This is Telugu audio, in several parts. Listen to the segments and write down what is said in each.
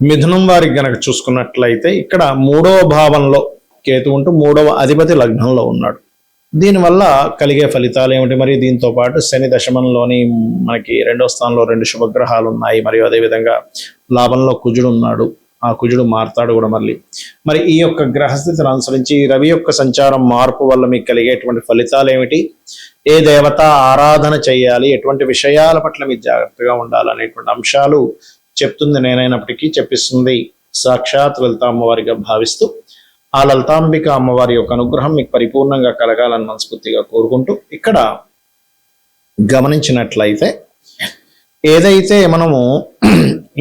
మిథునం వారికి గనక చూసుకున్నట్లయితే ఇక్కడ 3వ భావంలో కేతు ఉంటూ 3వ అధిపతి లగ్నంలో ఉన్నాడు. దీనివల్ల కలిగే ఫలితాలు ఏమిటి? మరి దీంతో పాటు శని దశమంలోని మనకి 2వ స్థానంలో 2 శుభగ్రహాలు ఉన్నాయి. మరియు అదేవిధంగా లాభంలో కుజుడు ఉన్నాడు. ఆ కుజుడు మారుతాడు కూడా మరి ఈ యొక్క గ్రహస్థితిని అనుసరించి రవి యొక్క సంచారం మార్పు వల్ల మీకు కలిగేటువంటి ఫలితాలు ఏమిటి? ఏ దేవత ఆరాధన చేయాలి, ఎటువంటి విషయాల పట్ల మీరు జాగ్రత్తగా ఉండాలనేటువంటి అంశాలు చెప్తుంది నేనైనప్పటికీ చెప్పిస్తుంది సాక్షాత్ లలితా అమ్మవారిగా భావిస్తూ ఆ లలితాంబిక అమ్మవారి యొక్క అనుగ్రహం మీకు పరిపూర్ణంగా కలగాలని మనస్ఫూర్తిగా కోరుకుంటూ ఇక్కడ గమనించినట్లయితే ఏదైతే మనము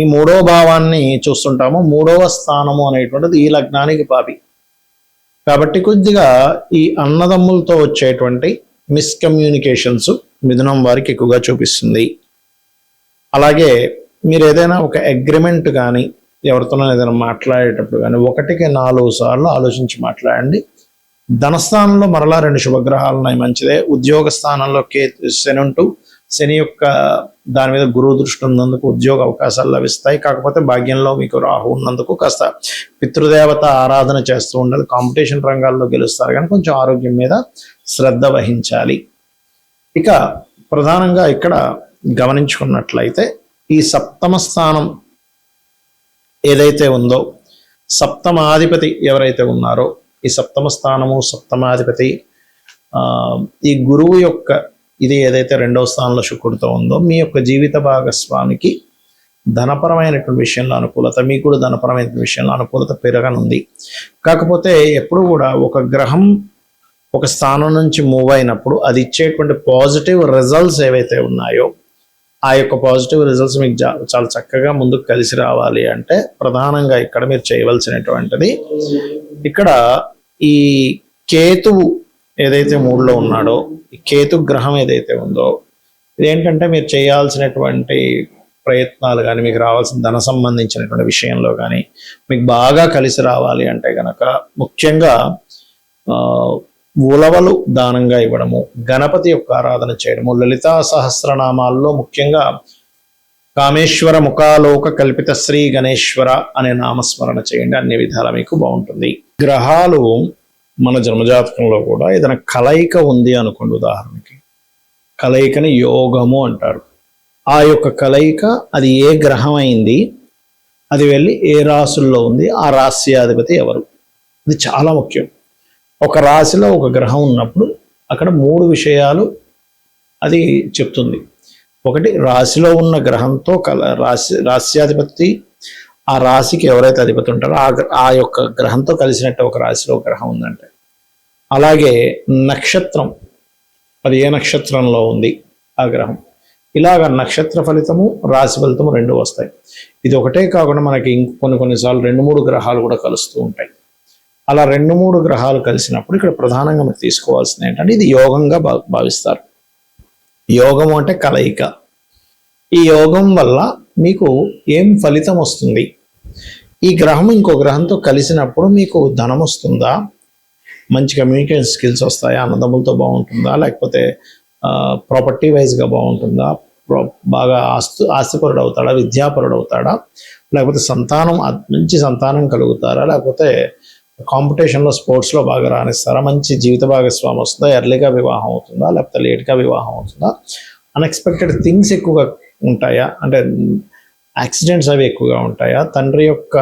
ఈ 3వ భావాన్ని చూస్తుంటామో 3వ స్థానము అనేటువంటిది ఈ లగ్నానికి పాపి కాబట్టి కొద్దిగా ఈ అన్నదమ్ములతో వచ్చేటువంటి మిస్కమ్యూనికేషన్స్ మిథునం వారికి ఎక్కువగా చూపిస్తుంది. అలాగే మీరు ఏదైనా ఒక అగ్రిమెంట్ కానీ ఎవరితోనో ఏదైనా మాట్లాడేటప్పుడు కానీ 1కి 4 సార్లు ఆలోచించి మాట్లాడండి. ధనస్థానంలో మరలా 2 శుభగ్రహాలు ఉన్నాయి, మంచిదే. ఉద్యోగ స్థానంలో శని ఉంటూ శని యొక్క దాని మీద గురువు దృష్టి ఉన్నందుకు ఉద్యోగ అవకాశాలు లభిస్తాయి. కాకపోతే భాగ్యంలో మీకు రాహు ఉన్నందుకు కాస్త పితృదేవత ఆరాధన చేస్తూ ఉండాలి. కాంపిటీషన్ రంగాల్లో గెలుస్తారు కానీ కొంచెం ఆరోగ్యం మీద శ్రద్ధ వహించాలి. ఇక ప్రధానంగా ఇక్కడ గమనించుకున్నట్లయితే ఈ 7వ స్థానం ఏదైతే ఉందో, సప్తమాధిపతి ఎవరైతే ఉన్నారో ఈ 7వ స్థానము 7మాధిపతి ఈ గురువు యొక్క ఇది ఏదైతే 2వ స్థానంలో శుక్రుడితో ఉందో మీ యొక్క జీవిత భాగస్వామికి ధనపరమైనటువంటి విషయంలో అనుకూలత, మీకు కూడా ధనపరమైన విషయంలో అనుకూలత పెరగనుంది. కాకపోతే ఎప్పుడు కూడా ఒక గ్రహం ఒక స్థానం నుంచి మూవ్ అయినప్పుడు అది ఇచ్చేటువంటి పాజిటివ్ రిజల్ట్స్ ఏవైతే ఉన్నాయో ఆ యొక్క పాజిటివ్ రిజల్ట్స్ మీకు చాలా చక్కగా ముందుకు కలిసి రావాలి అంటే ప్రధానంగా ఇక్కడ మీరు చేయవలసినటువంటిది ఇక్కడ ఈ కేతువు ఏదైతే 3లో ఉన్నాడో ఈ కేతు గ్రహం ఏదైతే ఉందో ఇదేంటంటే మీరు చేయాల్సినటువంటి ప్రయత్నాలు కానీ మీకు రావాల్సిన ధన సంబంధించినటువంటి విషయంలో కానీ మీకు బాగా కలిసి రావాలి అంటే కనుక ముఖ్యంగా ఉలవలు దానంగా ఇవ్వడము, గణపతి యొక్క ఆరాధన చేయడము, లలితా సహస్రనామాల్లో ముఖ్యంగా కామేశ్వర ముఖాలోక కల్పిత శ్రీ గణేశ్వర అనే నామస్మరణ చేయండి. అన్ని విధాలా మీకు బాగుంటుంది. గ్రహాలు మన జన్మజాతకంలో కూడా ఏదైనా కలయిక ఉంది అనుకోండి, ఉదాహరణకి కలయికని యోగము అంటారు. ఆ యొక్క కలయిక అది ఏ గ్రహం అయింది, అది వెళ్ళి ఏ రాశుల్లో ఉంది, ఆ రాశ్యాధిపతి ఎవరు, ఇది చాలా ముఖ్యం. ఒక రాశిలో ఒక గ్రహం ఉన్నప్పుడు అక్కడ 3 విషయాలు అది చెప్తుంది. ఒకటి, రాశిలో ఉన్న గ్రహంతో రాశ్యాధిపతి ఆ రాశికి ఎవరైతే అధిపతి ఉంటారో ఆ యొక్క గ్రహంతో కలిసినట్టు ఒక రాశిలో గ్రహం ఉందంటే. అలాగే నక్షత్రం, అది ఏ నక్షత్రంలో ఉంది ఆ గ్రహం, ఇలాగ నక్షత్ర ఫలితము రాశి ఫలితము 2 వస్తాయి. ఇది ఒకటే కాకుండా మనకి కొన్నిసార్లు 2-3 గ్రహాలు కూడా కలుస్తూ ఉంటాయి. అలా 2-3 గ్రహాలు కలిసినప్పుడు ఇక్కడ ప్రధానంగా మీరు తీసుకోవాల్సింది ఏంటంటే ఇది యోగంగా భావిస్తారు. యోగము అంటే కలయిక. ఈ యోగం వల్ల మీకు ఏం ఫలితం వస్తుంది? ఈ గ్రహం ఇంకో గ్రహంతో కలిసినప్పుడు మీకు ధనం వస్తుందా, మంచి కమ్యూనికేషన్ స్కిల్స్ వస్తాయా, అన్నదమ్ములతో బాగుంటుందా, లేకపోతే ప్రాపర్టీ వైజ్గా బాగుంటుందా, బాగా ఆస్తిపరుడు అవుతాడా, విద్యాపరుడు అవుతాడా, లేకపోతే మంచి సంతానం కలుగుతారా, లేకపోతే కాంపిటీషన్లో స్పోర్ట్స్లో బాగా రాణిస్తారా, మంచి జీవిత భాగస్వామి వస్తుందా, ఎర్లీగా వివాహం అవుతుందా, లేకపోతే లేట్గా వివాహం అవుతుందా, అన్ఎక్స్పెక్టెడ్ థింగ్స్ ఎక్కువగా ఉంటాయా, అంటే యాక్సిడెంట్స్ అవి ఎక్కువగా ఉంటాయా, తండ్రి యొక్క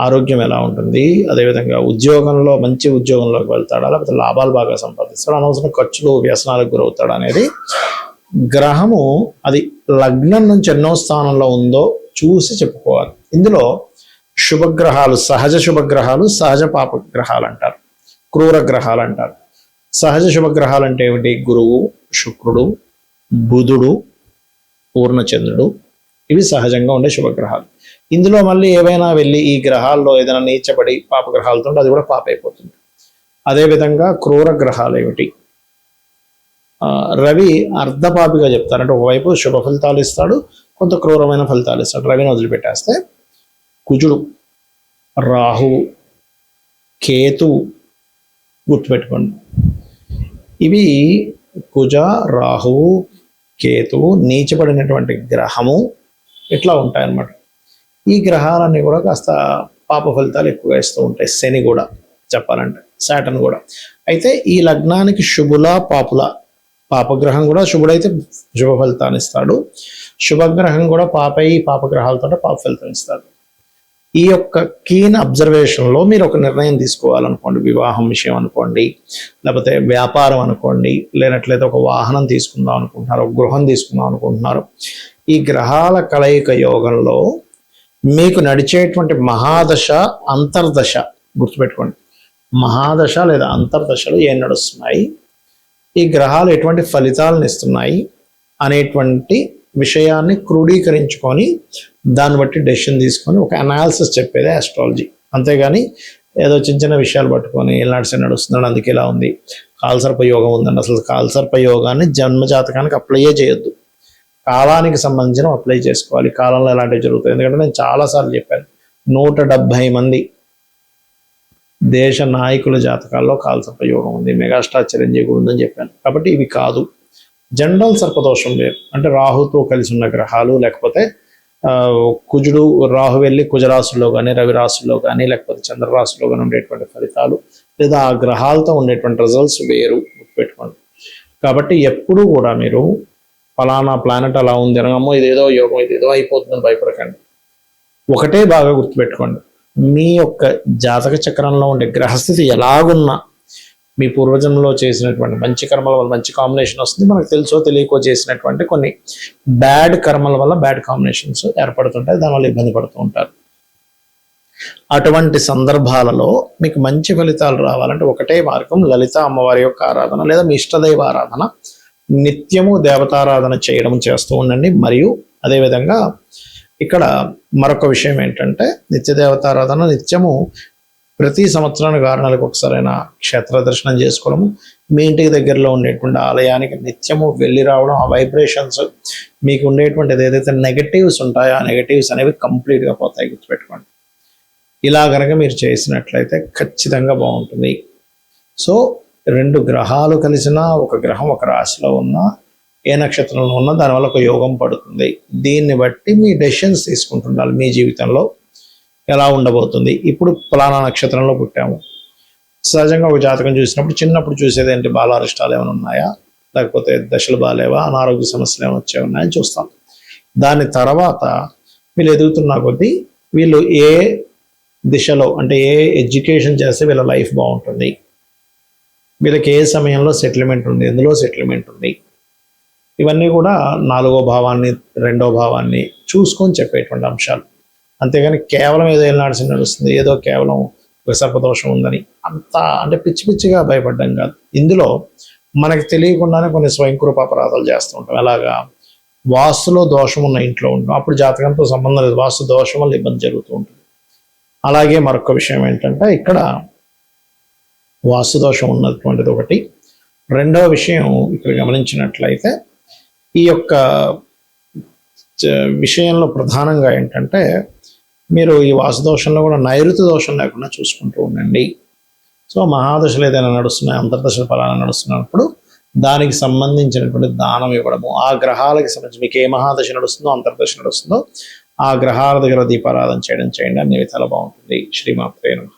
ఆరోగ్యం ఎలా ఉంటుంది, అదేవిధంగా ఉద్యోగంలో మంచి ఉద్యోగంలోకి వెళ్తాడా, లేకపోతే లాభాలు బాగా సంపాదిస్తాడా, అనవసరం ఖర్చులు వ్యసనాలకు గురవుతాడా అనేది గ్రహము అది లగ్నం నుంచి ఎన్నో స్థానంలో ఉందో చూసి చెప్పుకోవాలి. ఇందులో శుభగ్రహాలు, సహజ శుభగ్రహాలు, సహజ పాప గ్రహాలు అంటారు, క్రూర గ్రహాలు అంటారు. సహజ శుభగ్రహాలు అంటే ఏమిటి? గురువు, శుక్రుడు, బుధుడు, పూర్ణచంద్రుడు, ఇవి సహజంగా ఉండే శుభగ్రహాలు. ఇందులో మళ్ళీ ఏవైనా వెళ్ళి ఈ గ్రహాల్లో ఏదైనా నీచబడి పాపగ్రహాలతో ఉంటే అది కూడా పాప అయిపోతుంది. అదేవిధంగా క్రూర గ్రహాలు ఏమిటి? రవి అర్ధపాపిగా చెప్తారు, అంటే ఒకవైపు శుభ ఫలితాలు ఇస్తాడు, కొంత క్రూరమైన ఫలితాలు ఇస్తాడు. రవిని వదిలిపెట్టేస్తే కుజుడు, రాహు, కేతు గుర్తుపెట్టుకోండి. ఇవి కుజ, రాహువు, కేతువు నీచబడినటువంటి గ్రహము ఇట్లా ఉంటాయన్నమాట. ఈ గ్రహాలన్నీ కూడా కాస్త పాప ఫలితాలు ఎక్కువగా ఇస్తూ ఉంటాయి. శని కూడా చెప్పాలంటే, సాటర్న్ కూడా. అయితే ఈ లగ్నానికి శుభుల పాపుల, పాపగ్రహం కూడా శుభుడైతే శుభ ఫలితాన్ని ఇస్తాడు, శుభగ్రహం కూడా పాపగ్రహాలతో పాప ఫలితం ఇస్తాడు. ఈ యొక్క కీన్ అబ్జర్వేషన్లో మీరు ఒక నిర్ణయం తీసుకోవాలనుకోండి, వివాహం విషయం అనుకోండి, లేకపోతే వ్యాపారం అనుకోండి, లేనట్లయితే ఒక వాహనం తీసుకుందాం అనుకుంటున్నారు, ఒక గృహం తీసుకుందాం అనుకుంటున్నారు. ఈ గ్రహాల కలయిక యోగంలో మీకు నడిచేటువంటి మహాదశ అంతర్దశ గుర్తుపెట్టుకోండి. మహాదశ లేదా అంతర్దశలు ఏం నడుస్తున్నాయి, ఈ గ్రహాలు ఎటువంటి ఫలితాలను ఇస్తున్నాయి అనేటువంటి విషయాన్ని క్రోడీకరించుకొని దాన్ని బట్టి డెసిషన్ తీసుకొని ఒక అనాలిసిస్ చెప్పేదే ఆస్ట్రాలజీ. అంతేగాని ఏదో చిన్న చిన్న విషయాలు పట్టుకొని ఎలాంటి నడుస్తున్నాడు అందుకే ఇలా ఉంది, కాలసర్ప యోగం ఉందండి, అసలు కాలసర్ప యోగాన్ని జన్మజాతకానికి అప్లైయే చేయొద్దు, కాలానికి సంబంధించిన అప్లై చేసుకోవాలి. కాలంలో ఎలాంటివి జరుగుతాయి. ఎందుకంటే నేను చాలాసార్లు చెప్పాను, 170 మంది దేశ నాయకుల జాతకాల్లో కాలసర్ప యోగం ఉంది, మెగాస్టార్ చిరంజీవి కూడా ఉందని చెప్పాను. కాబట్టి ఇవి కాదు, జనరల్ సర్పదోషం లేదు. అంటే రాహుతో కలిసి ఉన్న గ్రహాలు, లేకపోతే కుజుడు రాహు వెళ్ళి కుజరాశుల్లో కానీ, రవి రాశుల్లో కానీ, లేకపోతే చంద్రరాశుల్లో కానీ ఉండేటువంటి ఫలితాలు, లేదా ఆ గ్రహాలతో ఉండేటువంటి రిజల్ట్స్ వేరు, గుర్తుపెట్టుకోండి. కాబట్టి ఎప్పుడూ కూడా మీరు ఫలానా ప్లానెట్ అలా ఉంది అనగమ్మో ఇదేదో యోగం, ఇదేదో అయిపోతుందని భయపడకండి. ఒకటే బాగా గుర్తుపెట్టుకోండి, మీ యొక్క జాతక చక్రంలో ఉండే గ్రహస్థితి ఎలాగున్నా మీ పూర్వజన్మలో చేసినటువంటి మంచి కర్మల వల్ల మంచి కాంబినేషన్ వస్తుంది. మనకు తెలుసో తెలియకో చేసినటువంటి కొన్ని బ్యాడ్ కర్మల వల్ల బ్యాడ్ కాంబినేషన్స్ ఏర్పడుతుంటాయి, దానివల్ల ఇబ్బంది పడుతూ ఉంటారు. అటువంటి సందర్భాలలో మీకు మంచి ఫలితాలు రావాలంటే ఒకటే మార్గం, లలిత అమ్మవారి యొక్క ఆరాధన లేదా మీ ఇష్టదైవ ఆరాధన, నిత్యము దేవతారాధన చేయడం చేస్తూ ఉండండి. మరియు అదేవిధంగా ఇక్కడ మరొక విషయం ఏంటంటే, నిత్య దేవతారాధన నిత్యము ప్రతి సంవత్సరానికి 6 నెలలకు ఒకసారైనా క్షేత్ర దర్శనం చేసుకోవడము, మీ ఇంటికి దగ్గరలో ఉండేటువంటి ఆలయానికి నిత్యము వెళ్ళి రావడం, ఆ వైబ్రేషన్స్ మీకు ఉండేటువంటి ఏదైతే నెగటివ్స్ ఉంటాయో ఆ నెగటివ్స్ అనేవి కంప్లీట్గా పోతాయి, గుర్తుపెట్టుకోండి. ఇలా కనుక మీరు చేసినట్లయితే ఖచ్చితంగా బాగుంటుంది. సో 2 గ్రహాలు కలిసినా, ఒక గ్రహం ఒక రాశిలో ఉన్నా, ఏ నక్షత్రంలో ఉన్నా దానివల్ల ఒక యోగం పడుతుంది. దీన్ని బట్టి మీ డెసిషన్స్ తీసుకుంటుండాలి. మీ జీవితంలో ఎలా ఉండబోతుంది, ఇప్పుడు ఫలానా నక్షత్రంలో పుట్టాము, సహజంగా ఒక జాతకం చూసినప్పుడు చిన్నప్పుడు చూసేది ఏంటి, బాలారిష్టాలు ఏమైనా ఉన్నాయా, లేకపోతే దశలు బాగాలేవా, అనారోగ్య సమస్యలు ఏమైనా వచ్చే ఉన్నాయని చూస్తాం. దాని తర్వాత వీళ్ళు ఎదుగుతున్న కొద్దీ వీళ్ళు ఏ దిశలో, అంటే ఏ ఎడ్యుకేషన్ చేస్తే వీళ్ళ లైఫ్ బాగుంటుంది, వీళ్ళకి ఏ సమయంలో సెటిల్మెంట్ ఉంది, ఎందులో సెటిల్మెంట్ ఉంది, ఇవన్నీ కూడా 4వ భావాన్ని 2వ భావాన్ని చూసుకొని చెప్పేటువంటి అంశాలు. అంతేగాని కేవలం ఏదో ఏనాడు నడుస్తుంది, ఏదో కేవలం ఒక సర్పదోషం ఉందని అంత అంటే పిచ్చి పిచ్చిగా భయపడ్డం కాదు. ఇందులో మనకి తెలియకుండానే కొన్ని స్వయంకృప అపరాధాలు చేస్తూ ఉంటాం. ఎలాగా, వాస్తులో దోషం ఉన్న ఇంట్లో ఉంటాం, అప్పుడు జాతకంతో సంబంధం లేదు, వాస్తు దోషం వల్ల ఇబ్బంది జరుగుతూ ఉంటుంది. అలాగే మరొక విషయం ఏంటంటే, ఇక్కడ వాస్తు దోషం ఉన్నటువంటిది ఒకటి. 2వ విషయం ఇక్కడ గమనించినట్లయితే, ఈ యొక్క విషయంలో ప్రధానంగా ఏంటంటే, మీరు ఈ వాసుదోషంలో కూడా నైరుతి దోషం లేకుండా చూసుకుంటూ ఉండండి. సో మహాదశలు ఏదైనా నడుస్తున్నాయి, అంతర్దశల ఫలాలు నడుస్తున్నప్పుడు దానికి సంబంధించినటువంటి దానం ఇవ్వడము, ఆ గ్రహాలకి సంబంధించి మీకు ఏ మహాదశ నడుస్తుందో, అంతర్దశ నడుస్తుందో ఆ గ్రహాల దగ్గర దీపారాధన చేయడం చేయండి, అన్ని విధాలు బాగుంటుంది. శ్రీమాత్రే నమః.